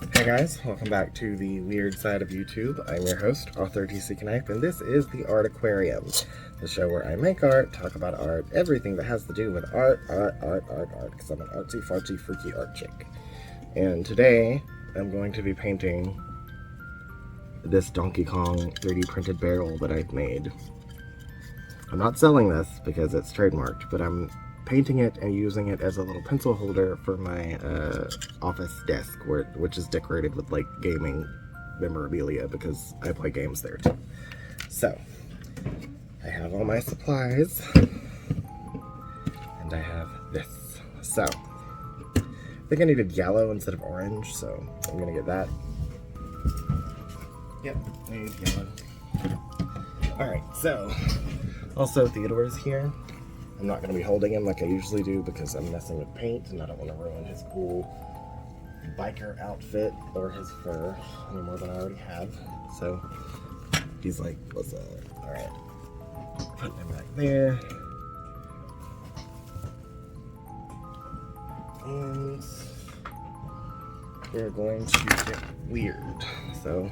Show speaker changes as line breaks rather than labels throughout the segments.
Hey guys, welcome back to the weird side of YouTube. I'm your host, Author TC Knife, and this is the Art Aquarium, the show where I make art, talk about art, everything that has to do with art, because I'm an artsy, fartsy, freaky art chick. And today, I'm going to be painting this Donkey Kong 3D printed barrel that I've made. I'm not selling this because it's trademarked, but I'm painting it and using it as a little pencil holder for my office desk, which is decorated with like gaming memorabilia because I play games there too. So I have all my supplies and I have this. So I think I needed yellow instead of orange, so I'm gonna get that. Yep, I need yellow. Alright, so also Theodore's here. I'm not going to be holding him like I usually do because I'm messing with paint and I don't want to ruin his cool biker outfit or his fur any more than I already have. So he's like, what's up? Alright. Putting him back there. And we're going to get weird. So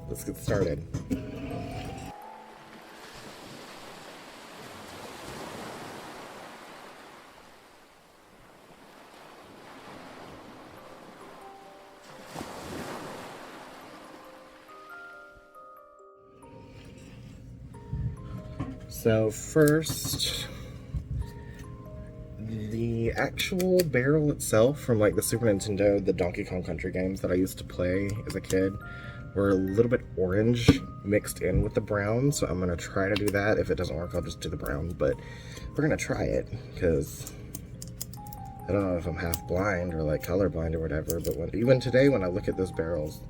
let's get started. So first, the actual barrel itself from like the Super Nintendo, the Donkey Kong Country games that I used to play as a kid, were a little bit orange mixed in with the brown. So I'm gonna try to do that. If it doesn't work, I'll just do the brown, but we're gonna try it because I don't know if I'm half blind or like colorblind or whatever, but even today when I look at those barrels,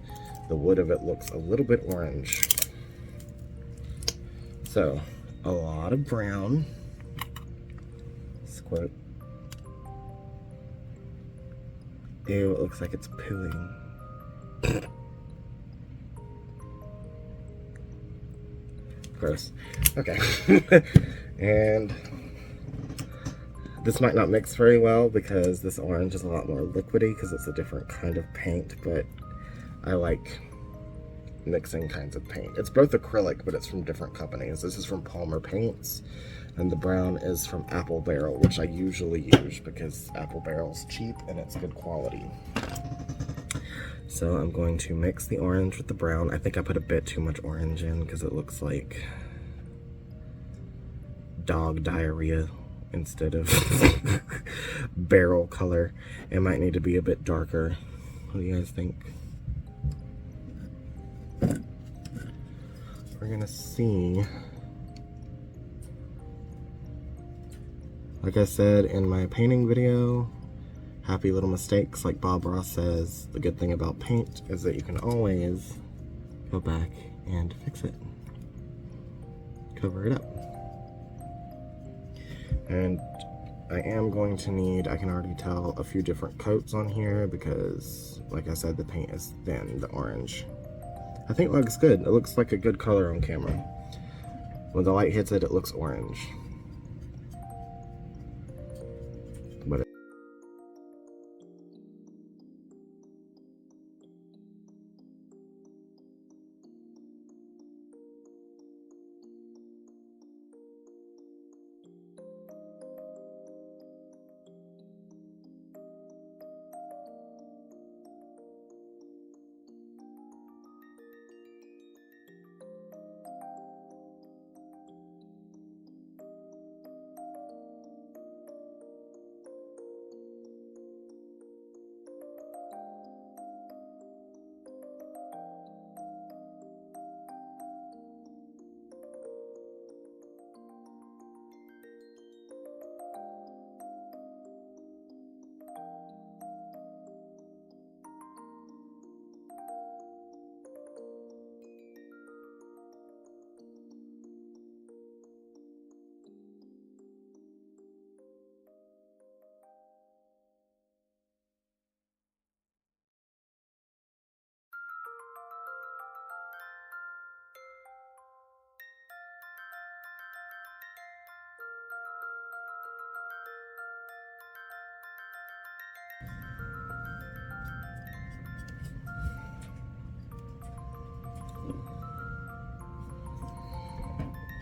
the wood of it looks a little bit orange. So a lot of brown. Squirt. Ew, it looks like it's pooing. Gross. Okay. And this might not mix very well because this orange is a lot more liquidy because it's a different kind of paint, but I like mixing kinds of paint. It's both acrylic, but it's from different companies. This is from Palmer Paints, and the brown is from Apple Barrel, which I usually use because Apple Barrel's cheap and it's good quality. So I'm going to mix the orange with the brown. I think I put a bit too much orange in because it looks like dog diarrhea instead of barrel color. It might need to be a bit darker. What do you guys think? We're gonna see. Like I said in my painting video, happy little mistakes, like Bob Ross says, the good thing about paint is that you can always go back and fix it. Cover it up. And I am going to need, I can already tell, a few different coats on here because, like I said, the paint is thin, the orange. I think it looks good. It looks like a good color on camera. When the light hits it, it looks orange. But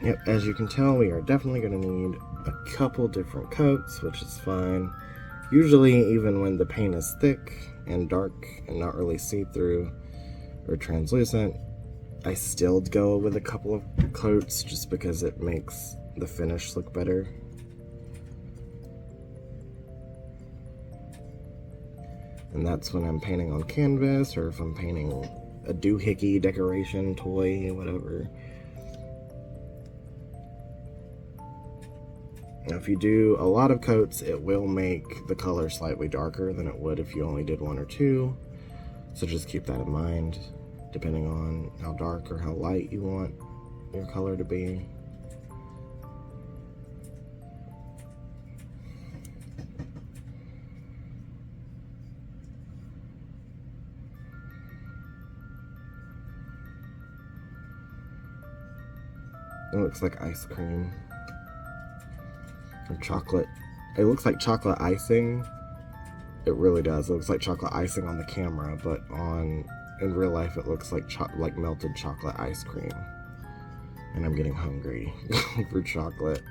Yep, as you can tell, we are definitely going to need a couple different coats, which is fine. Usually, even when the paint is thick and dark and not really see-through or translucent, I still go with a couple of coats just because it makes the finish look better. And that's when I'm painting on canvas, or if I'm painting a doohickey decoration, toy, whatever. Now, if you do a lot of coats, it will make the color slightly darker than it would if you only did one or two. So just keep that in mind, depending on how dark or how light you want your color to be. It looks like ice cream. Or chocolate. It looks like chocolate icing. It really does. It looks like chocolate icing on the camera, but in real life it looks like melted chocolate ice cream. And I'm getting hungry for chocolate.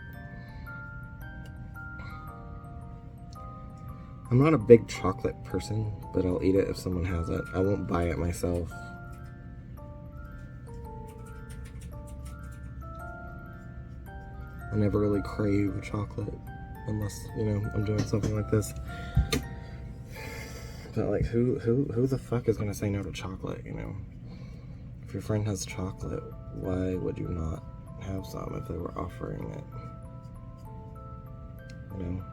I'm not a big chocolate person, but I'll eat it if someone has it. I won't buy it myself. I never really crave chocolate unless, you know, I'm doing something like this. But like, who the fuck is gonna say no to chocolate, you know? If your friend has chocolate, why would you not have some if they were offering it? You know?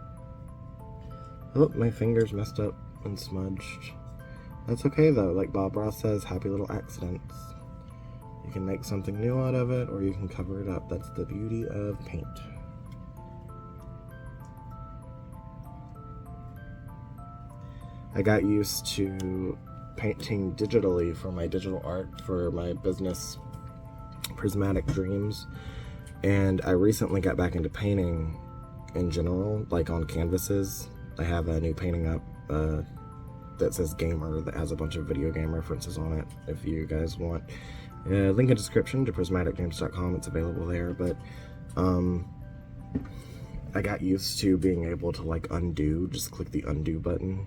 Oh, my finger's messed up and smudged. That's okay though, like Bob Ross says, happy little accidents. You can make something new out of it, or you can cover it up. That's the beauty of paint. I got used to painting digitally for my digital art for my business, Prismatic Dreams, and I recently got back into painting in general, like on canvases. I have a new painting up that says gamer, that has a bunch of video game references on it, if you guys want. Link in description to prismaticdreams.com, it's available there. But I got used to being able to like undo, just click the undo button,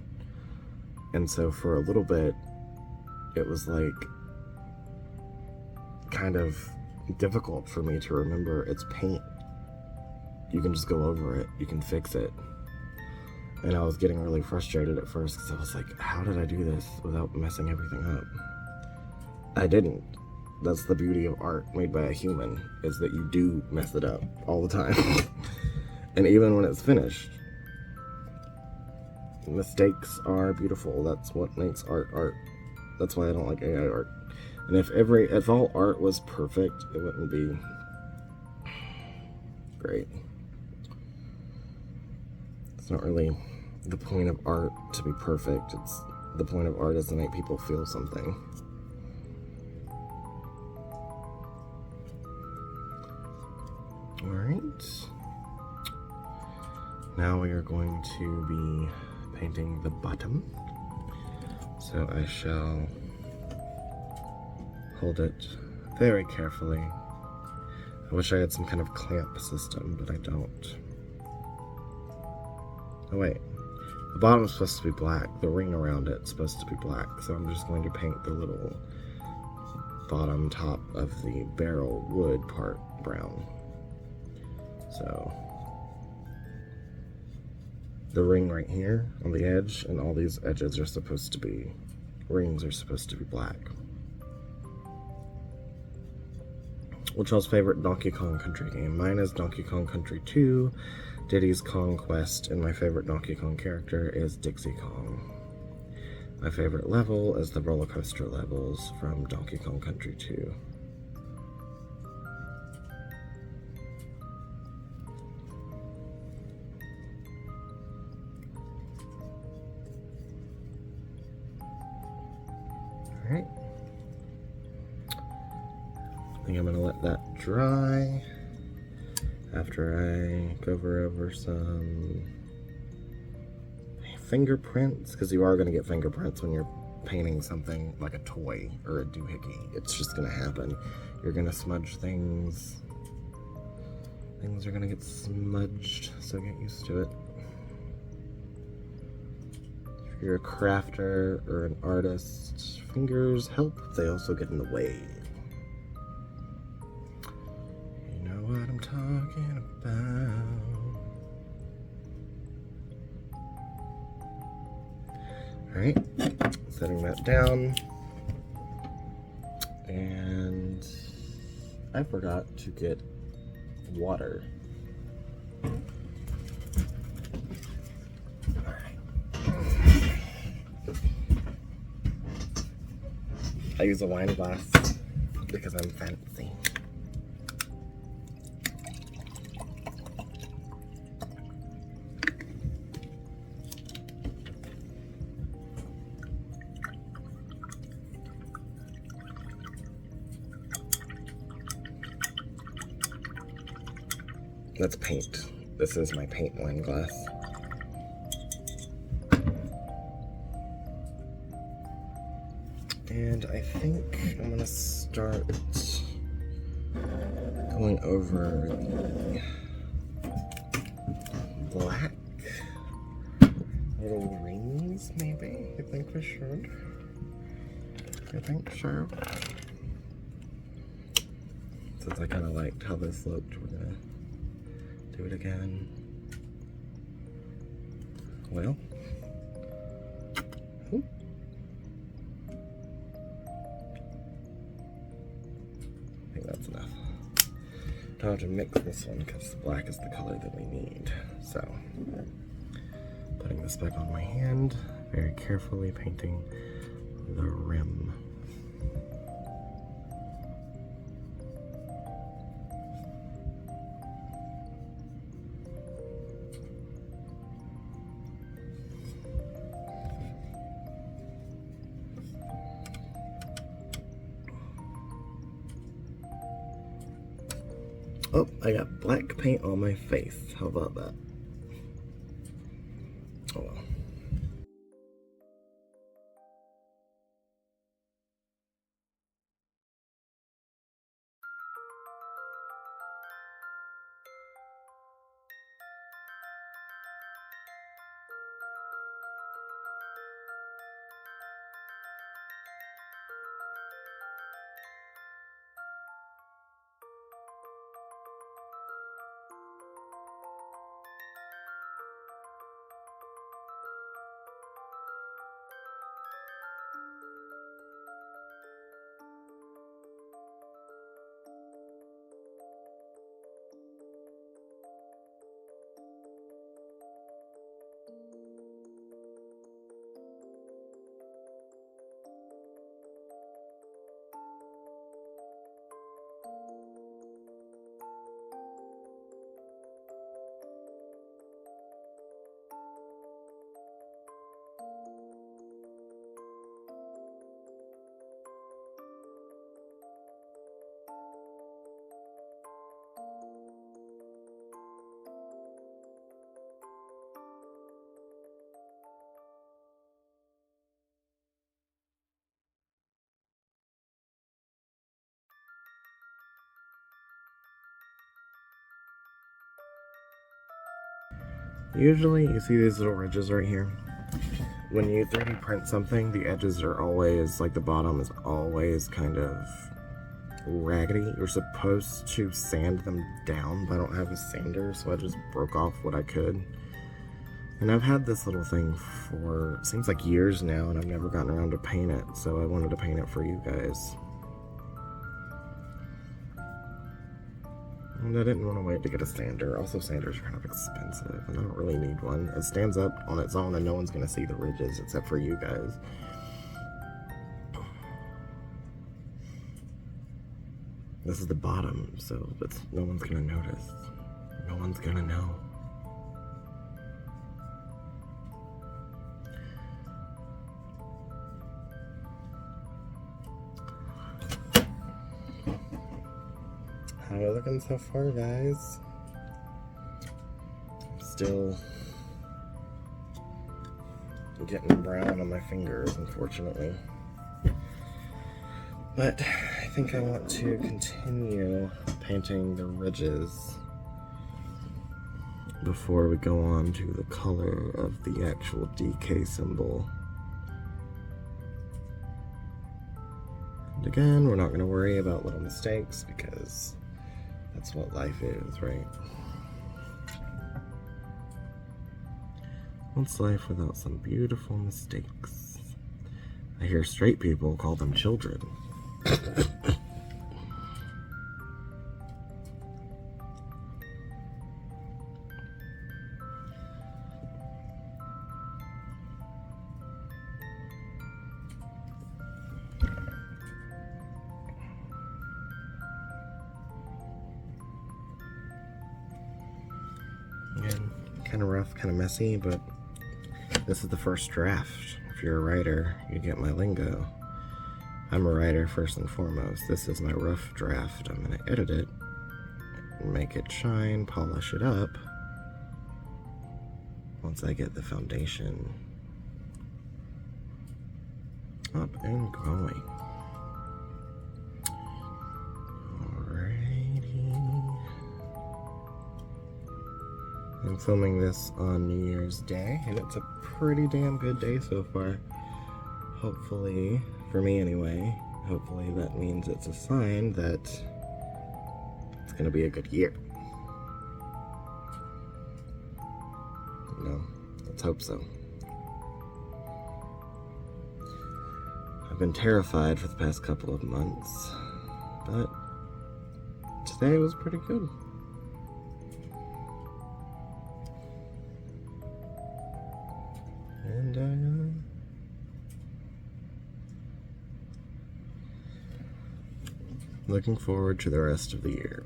and so for a little bit it was like kind of difficult for me to remember it's paint. You can just go over it, you can fix it. And I was getting really frustrated at first because I was like, how did I do this without messing everything up? I didn't. That's the beauty of art made by a human, is that you do mess it up all the time. And even when it's finished, mistakes are beautiful. That's what makes art art. That's why I don't like AI art. And if all art was perfect, it wouldn't be great. It's not really the point of art to be perfect. It's the point of art is to make people feel something. Alright, now we are going to be painting the bottom. So I shall hold it very carefully. I wish I had some kind of clamp system, but I don't. Oh wait, the bottom's supposed to be black. The ring around it's supposed to be black, so I'm just going to paint the little bottom top of the barrel wood part brown. So, the ring right here on the edge, and all these edges are supposed to be, rings are supposed to be black. What's y'all's favorite Donkey Kong Country game? Mine is Donkey Kong Country 2, Diddy's Kong Quest, and my favorite Donkey Kong character is Dixie Kong. My favorite level is the roller coaster levels from Donkey Kong Country 2. Alright, I think I'm going to let that dry after I cover over some fingerprints, because you are going to get fingerprints when you're painting something like a toy or a doohickey. It's just going to happen. You're going to smudge things. Things are gonna get smudged, so get used to it. If you're a crafter or an artist, fingers help, they also get in the way. You know what I'm talking about. Alright, setting that down. And I forgot to get water. Alright. I use a wine glass because I'm fancy. That's paint. This is my paint wine glass. And I think I'm gonna start going over the black little rings, maybe? I think we should. I think so. Since I kind of liked how this looked, we're gonna do it again. Well. Ooh. I think that's enough. Don't have to mix this one because black is the color that we need. So, putting this back on my hand, very carefully painting the rim. Oh, I got black paint on my face. How about that? Oh well. Usually, you see these little ridges right here. When you 3D print something, the edges are always, like the bottom is always kind of raggedy. You're supposed to sand them down, but I don't have a sander, so I just broke off what I could. And I've had this little thing for, seems like years now, and I've never gotten around to paint it, so I wanted to paint it for you guys. And I didn't want to wait to get a sander. Also, sanders are kind of expensive, and I don't really need one. It stands up on its own, and no one's going to see the ridges except for you guys. This is the bottom, so no one's going to notice. No one's going to know. How are we looking so far, guys? I'm still getting brown on my fingers, unfortunately. But I think I want to continue painting the ridges before we go on to the color of the actual DK symbol. And again, we're not going to worry about little mistakes because that's what life is, right? What's life without some beautiful mistakes? I hear straight people call them children. Again, kind of rough, kind of messy, but this is the first draft. If you're a writer, you get my lingo. I'm a writer first and foremost. This is my rough draft. I'm going to edit it and make it shine, polish it up once I get the foundation up and going. I'm filming this on New Year's Day, and it's a pretty damn good day so far. Hopefully, for me anyway, hopefully that means it's a sign that it's gonna be a good year. Let's hope so. I've been terrified for the past couple of months, but today was pretty good. And looking forward to the rest of the year.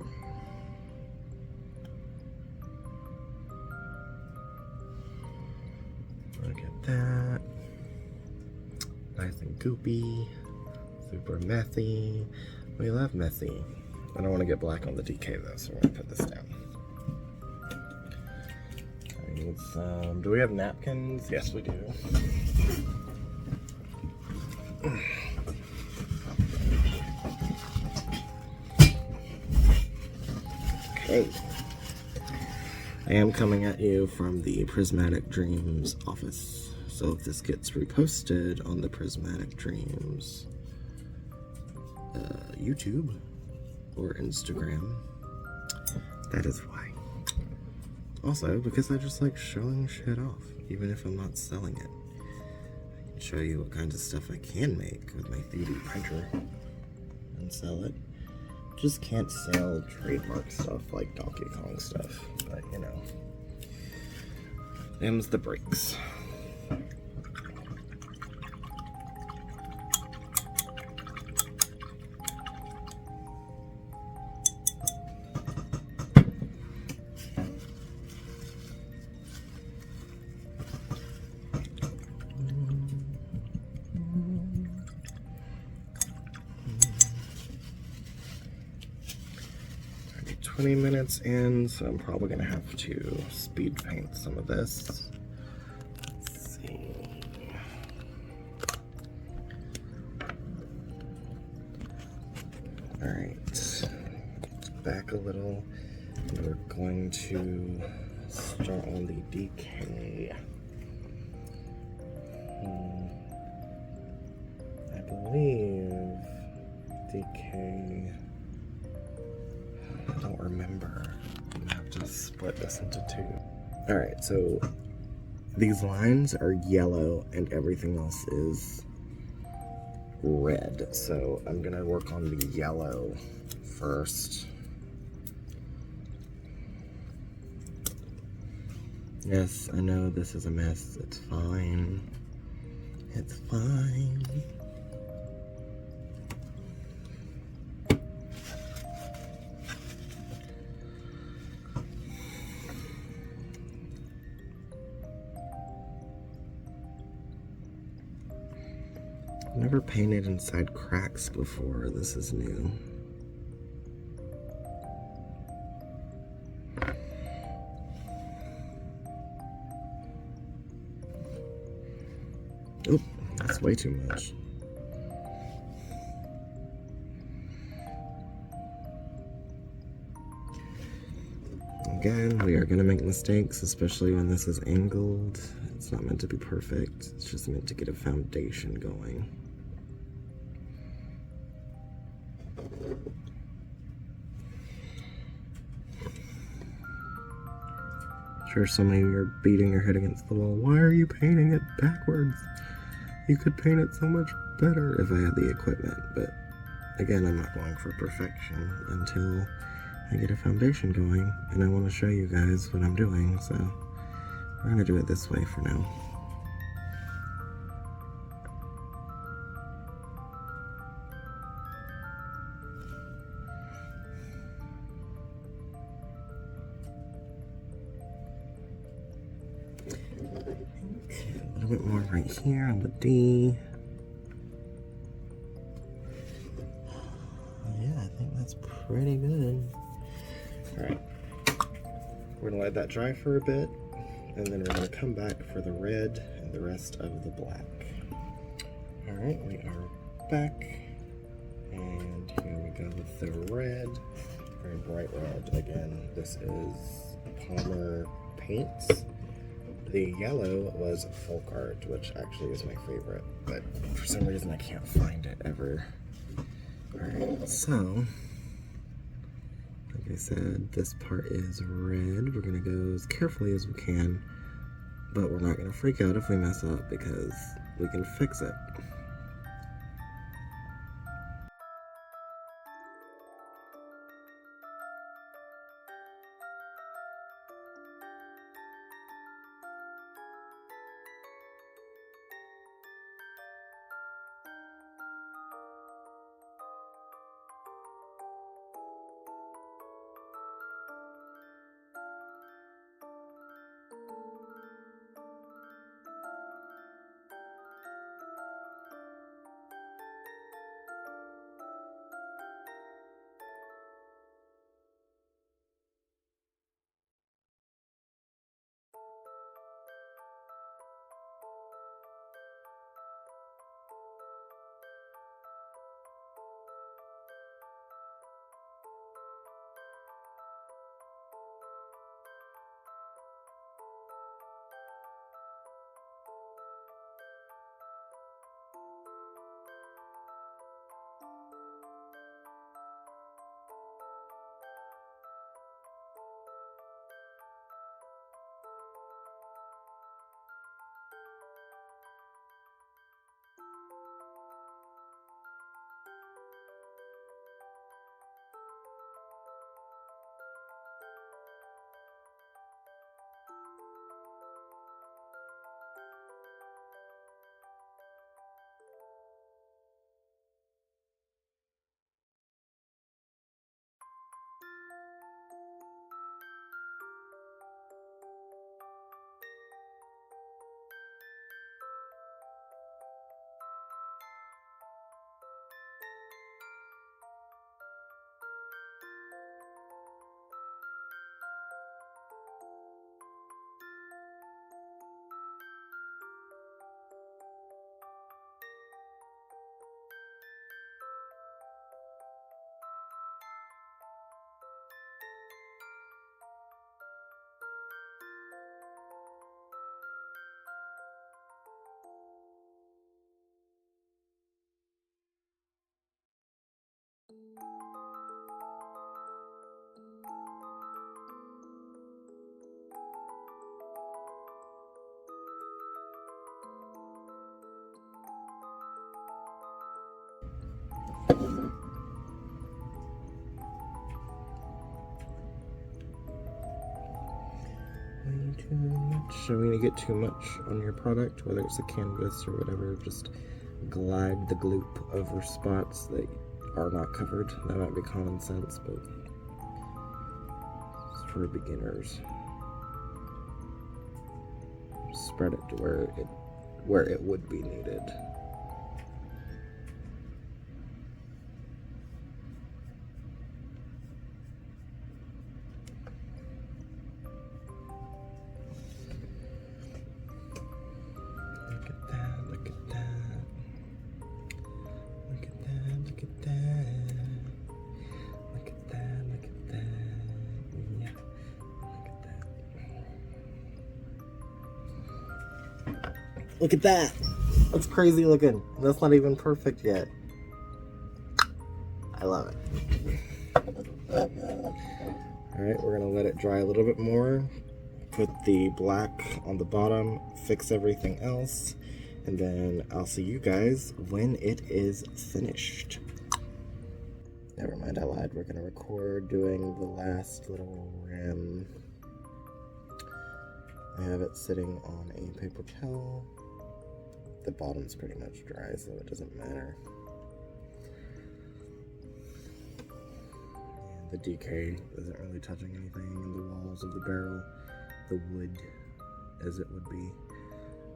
Look at that. Nice and goopy. Super methy. We love methy. I don't want to get black on the DK though, so I'm going to put this down. I need some... Do we have napkins? Yes, we do. Okay. I am coming at you from the Prismatic Dreams office. So if this gets reposted on the Prismatic Dreams YouTube or Instagram, that is why. Also, because I just like showing shit off, even if I'm not selling it. I can show you what kinds of stuff I can make with my 3D printer and sell it. Just can't sell trademark stuff like Donkey Kong stuff, but you know, them's the breaks. Already 20 minutes in, so I'm probably gonna have to speed paint some of this. Let's see. All right, back a little. We're going to start on the DK. I believe DK, I don't remember. I'm gonna have to split this into two. All right, so these lines are yellow and everything else is red. So I'm gonna work on the yellow first. Yes, I know this is a mess. It's fine. It's fine. I've never painted inside cracks before. This is new. Oh, that's way too much. again, we are going to make mistakes, especially when this is angled. It's not meant to be perfect. It's just meant to get a foundation going. Sure, some of you are beating your head against the wall. Why are you painting it backwards? You could paint it so much better if I had the equipment, but again, I'm not going for perfection until I get a foundation going, and I want to show you guys what I'm doing, so we're going to do it this way for now. A little bit more right here on the D. Yeah, I think that's pretty good. Alright, we're going to let that dry for a bit, and then we're going to come back for the red and the rest of the black. Alright, we are back, and here we go with the red, very bright red. Again, this is Palmer paints. The yellow was Folk Art, which actually is my favorite, but for some reason I can't find it ever. Alright, so like I said, this part is red. We're going to go as carefully as we can, but we're not going to freak out if we mess up because we can fix it. Too much. So when you get too much on your product, whether it's a canvas or whatever, just glide the gloop over spots that are not covered. That might be common sense, but it's for beginners. Spread it to where it would be needed. Look at that. That's crazy looking. That's not even perfect yet. I love it. Alright, we're gonna let it dry a little bit more. Put the black on the bottom, fix everything else, and then I'll see you guys when it is finished. Never mind, I lied. We're gonna record doing the last little rim. I have it sitting on a paper towel. The bottom's pretty much dry, so it doesn't matter. And the DK isn't really touching anything in the walls of the barrel. The wood, as it would be,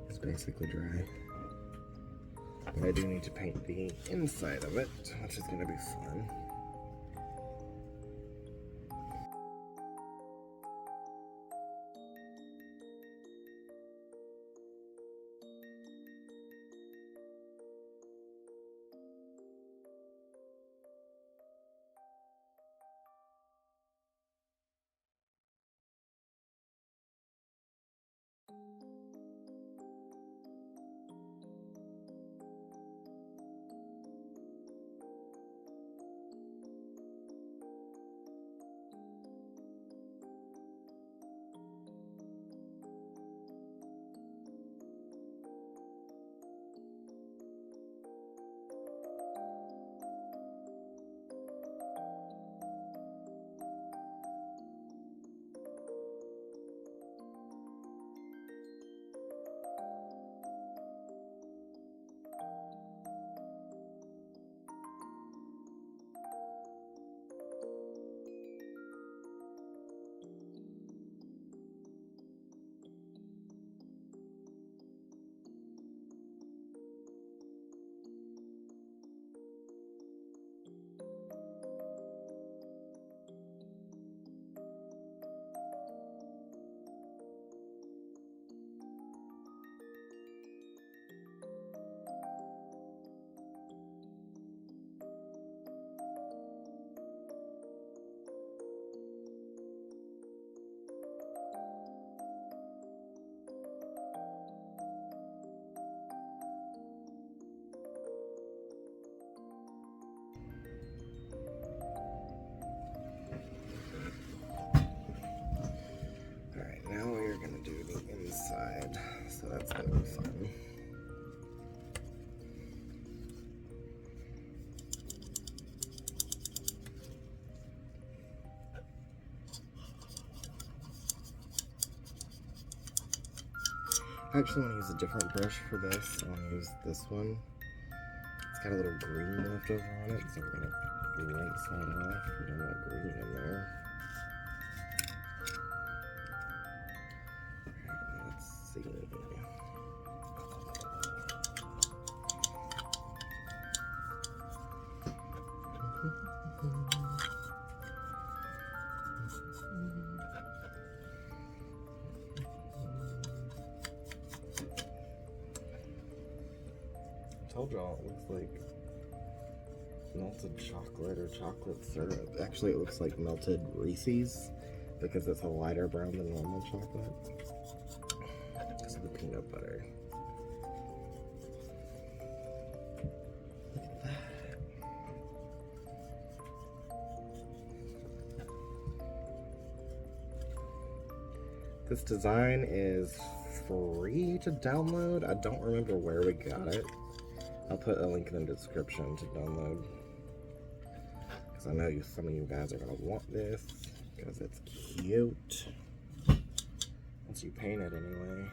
is basically dry. But I do need to paint the inside of it, which is going to be fun. Inside, so that's gonna be fun. I actually want to use a different brush for this. I want to use this one. It's got a little green left over on it, so we're gonna rinse that off. We don't want green in there. See. I told y'all it looks like melted chocolate or chocolate syrup. Actually, it looks like melted Reese's because it's a lighter brown than normal chocolate. Because of the peanut butter. Look at that. This design is free to download. I don't remember where we got it. I'll put a link in the description to download. Because I know some of you guys are going to want this. Because it's cute. Once you paint it anyway.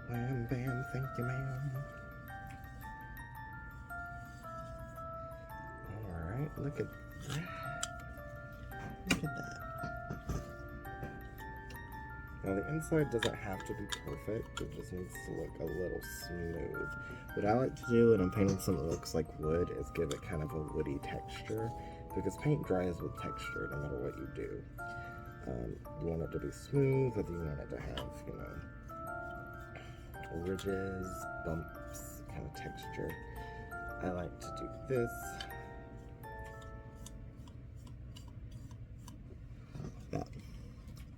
Wham bam, thank you ma'am. Alright, look at that. Look at that. Now the inside doesn't have to be perfect, it just needs to look a little smooth. What I like to do when I'm painting something that looks like wood is give it kind of a woody texture, because paint dries with texture no matter what you do. You want it to be smooth, whether you want it to have, you know, ridges, bumps, kind of texture. I like to do this. That.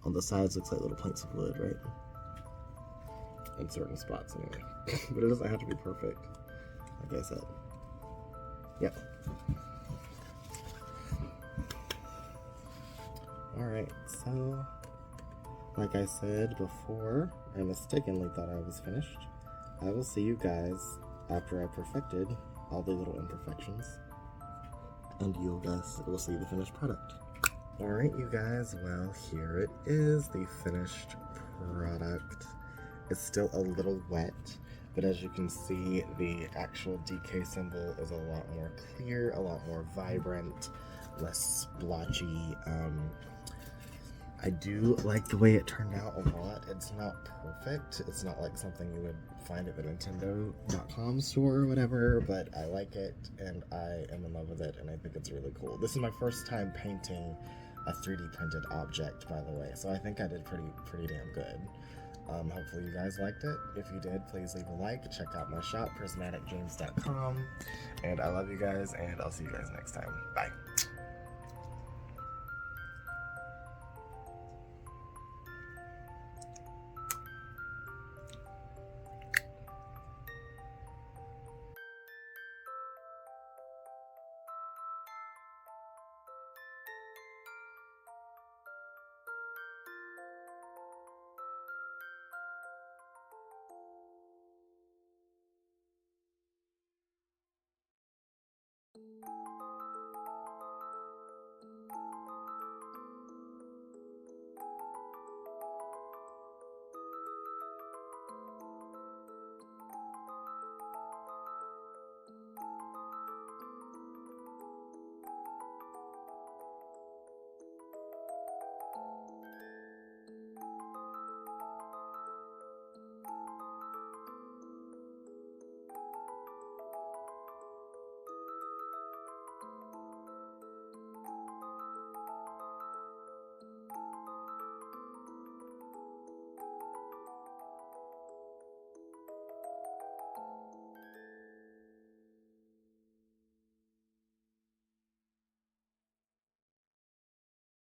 On the sides looks like little planks of wood, right? In certain spots anyway. But it doesn't have to be perfect, like I said. Yep. Alright, so like I said before, I mistakenly thought I was finished. I will see you guys after I perfected all the little imperfections, and you guys will see the finished product. Alright, you guys, well, here it is, the finished product. It's still a little wet, but as you can see, the actual DK symbol is a lot more clear, a lot more vibrant, less splotchy. I do like the way it turned out a lot. It's not perfect. It's not like something you would find at the Nintendo.com store or whatever, but I like it and I am in love with it and I think it's really cool. This is my first time painting a 3D printed object, by the way, so I think I did pretty damn good. Hopefully you guys liked it. If you did, please leave a like. Check out my shop, prismaticdreams.com, and I love you guys, and I'll see you guys next time. Bye.